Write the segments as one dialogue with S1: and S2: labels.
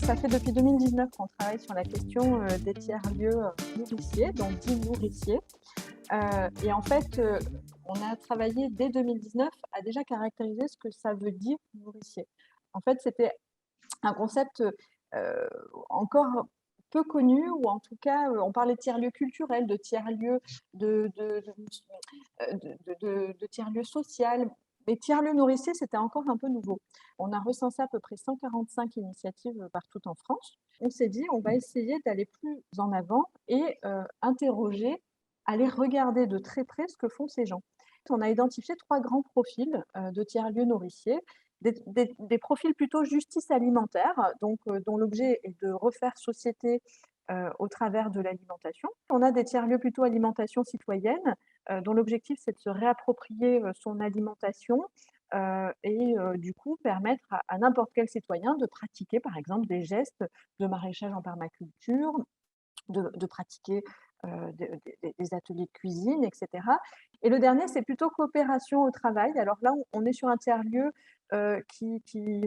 S1: Ça fait depuis 2019 qu'on travaille sur la question des tiers-lieux nourriciers, donc dits nourriciers. Et en fait, on a travaillé dès 2019 à déjà caractériser ce que ça veut dire nourricier. En fait, c'était un concept encore peu connu, ou en tout cas, on parlait de tiers-lieux culturels, de tiers-lieux de tiers-lieux social. Mais tiers-lieux nourriciers, c'était encore un peu nouveau. On a recensé à peu près 145 initiatives partout en France. On s'est dit, on va essayer d'aller plus en avant et interroger, aller regarder de très près ce que font ces gens. On a identifié 3 grands profils de tiers-lieux nourriciers. Des profils plutôt justice alimentaire, donc dont l'objet est de refaire société au travers de l'alimentation. On a des tiers-lieux plutôt alimentation citoyenne, dont l'objectif c'est de se réapproprier son alimentation et du coup permettre à n'importe quel citoyen de pratiquer par exemple des gestes de maraîchage en permaculture, de pratiquer des ateliers de cuisine, etc. Et le dernier, c'est plutôt coopération au travail. Alors là, on est sur un tiers-lieu qui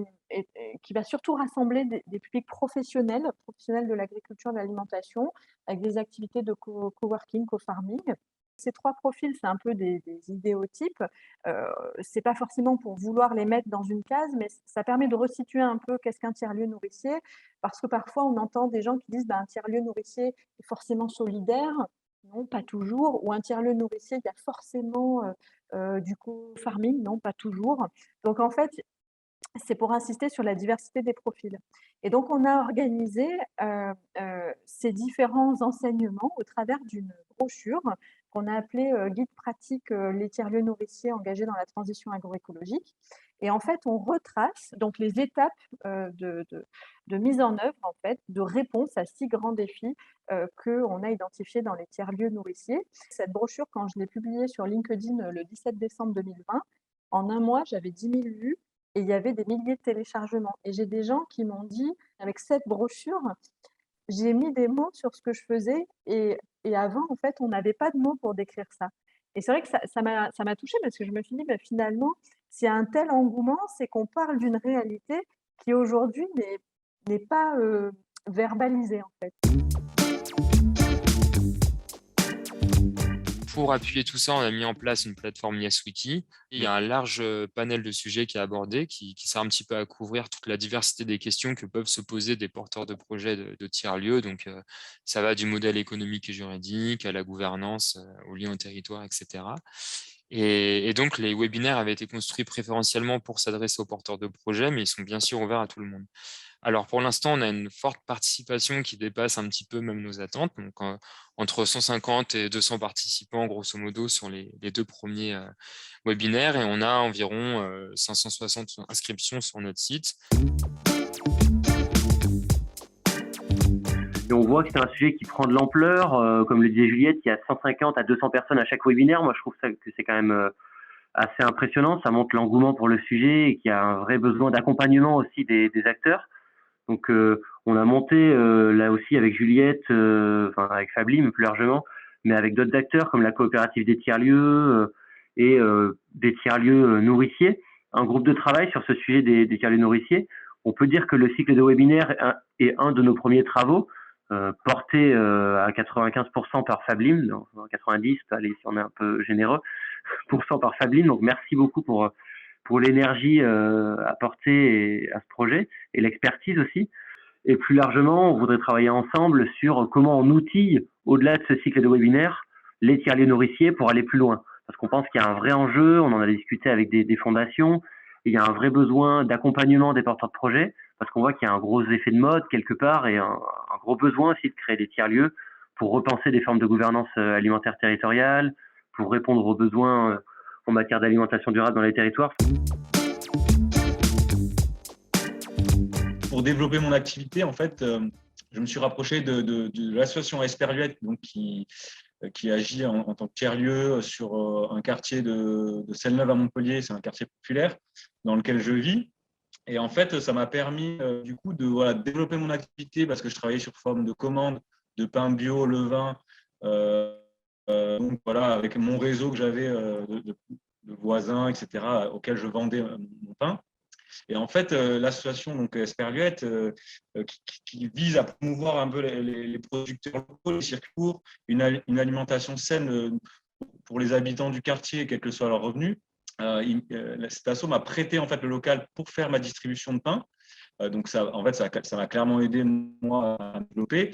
S1: va surtout rassembler des publics professionnels de l'agriculture et de l'alimentation, avec des activités de coworking, co-farming. Ces 3 profils, c'est un peu des idéotypes. C'est pas forcément pour vouloir les mettre dans une case, mais ça permet de resituer un peu qu'est-ce qu'un tiers-lieu nourricier, parce que parfois on entend des gens qui disent un tiers-lieu nourricier est forcément solidaire. Non, pas toujours. Ou un tiers-lieu nourricier, il y a forcément du co-farming. Non, pas toujours. Donc en fait, c'est pour insister sur la diversité des profils. Et donc, on a organisé ces différents enseignements au travers d'une brochure qu'on a appelée Guide pratique les tiers-lieux nourriciers engagés dans la transition agroécologique. Et en fait, on retrace donc les étapes de mise en œuvre, en fait, de réponse à 6 grands défis qu'on a identifiés dans les tiers-lieux nourriciers. Cette brochure, quand je l'ai publiée sur LinkedIn le 17 décembre 2020, en un mois, j'avais 10 000 vues. Et il y avait des milliers de téléchargements. Et j'ai des gens qui m'ont dit, avec cette brochure, j'ai mis des mots sur ce que je faisais. Et avant, en fait, on n'avait pas de mots pour décrire ça. Et c'est vrai que ça m'a touchée, parce que je me suis dit, finalement, s'il y a un tel engouement, c'est qu'on parle d'une réalité qui aujourd'hui n'est pas verbalisée, en fait.
S2: Pour appuyer tout ça, on a mis en place une plateforme YesWiki. Il y a un large panel de sujets qui est abordé, qui sert un petit peu à couvrir toute la diversité des questions que peuvent se poser des porteurs de projets de tiers-lieux. Donc, ça va du modèle économique et juridique à la gouvernance, aux liens au territoire, etc. Et donc, les webinaires avaient été construits préférentiellement pour s'adresser aux porteurs de projets, mais ils sont bien sûr ouverts à tout le monde. Alors, pour l'instant, on a une forte participation qui dépasse un petit peu même nos attentes. Donc, entre 150 et 200 participants, grosso modo, sur les 2 premiers webinaires. Et on a environ 560 inscriptions sur notre site.
S3: Et on voit que c'est un sujet qui prend de l'ampleur. Comme le disait Juliette, il y a 150 à 200 personnes à chaque webinaire. Moi, je trouve que c'est quand même assez impressionnant. Ça montre l'engouement pour le sujet et qu'il y a un vrai besoin d'accompagnement aussi des acteurs. Donc, on a monté là aussi avec Juliette, avec Fablim plus largement, mais avec d'autres acteurs comme la coopérative des tiers-lieux et des tiers-lieux nourriciers, un groupe de travail sur ce sujet des tiers-lieux nourriciers. On peut dire que le cycle de webinaire est un de nos premiers travaux, porté à 95% par Fablim, 90, allez, si on est un peu généreux, % par Fablim. Donc, merci beaucoup pour l'énergie apportée à ce projet et l'expertise aussi. Et plus largement, on voudrait travailler ensemble sur comment on outille, au-delà de ce cycle de webinaire, les tiers-lieux nourriciers pour aller plus loin. Parce qu'on pense qu'il y a un vrai enjeu, on en a discuté avec des fondations, et il y a un vrai besoin d'accompagnement des porteurs de projets, parce qu'on voit qu'il y a un gros effet de mode quelque part, et un gros besoin aussi de créer des tiers-lieux pour repenser des formes de gouvernance alimentaire territoriale, pour répondre aux besoins en matière d'alimentation durable dans les territoires.
S4: Pour développer mon activité, en fait, je me suis rapproché de l'association Esperluette, donc qui agit en tant que tiers-lieu sur un quartier de Selle-Neuve à Montpellier. C'est un quartier populaire dans lequel je vis. Et en fait, ça m'a permis du coup de développer mon activité, parce que je travaillais sur forme de commande de pain bio, levain. Donc voilà, avec mon réseau que j'avais de voisins, etc., auxquels je vendais mon pain. Et en fait, l'association donc Esperluette, qui vise à promouvoir un peu les producteurs locaux, les circuits courts, une alimentation saine pour les habitants du quartier, quel que soit leur revenu. Cette asso m'a prêté en fait le local pour faire ma distribution de pain. Donc ça, en fait, ça m'a clairement aidé moi à développer.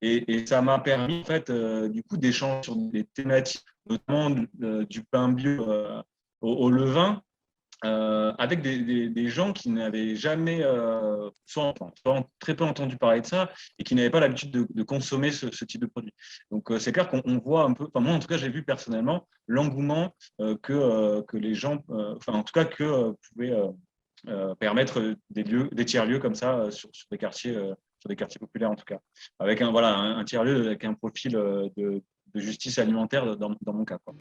S4: Et ça m'a permis en fait, du coup, d'échanger sur des thématiques, notamment du pain bio au levain, avec des gens qui n'avaient jamais, soit très peu entendu parler de ça, et qui n'avaient pas l'habitude de consommer ce type de produit. Donc c'est clair qu'on voit un peu, enfin moi en tout cas j'ai vu personnellement l'engouement que les gens, enfin en tout cas que pouvaient permettre des tiers-lieux comme ça sur des quartiers populaires en tout cas, avec un tiers-lieu avec un profil de justice alimentaire dans mon cas, quoi.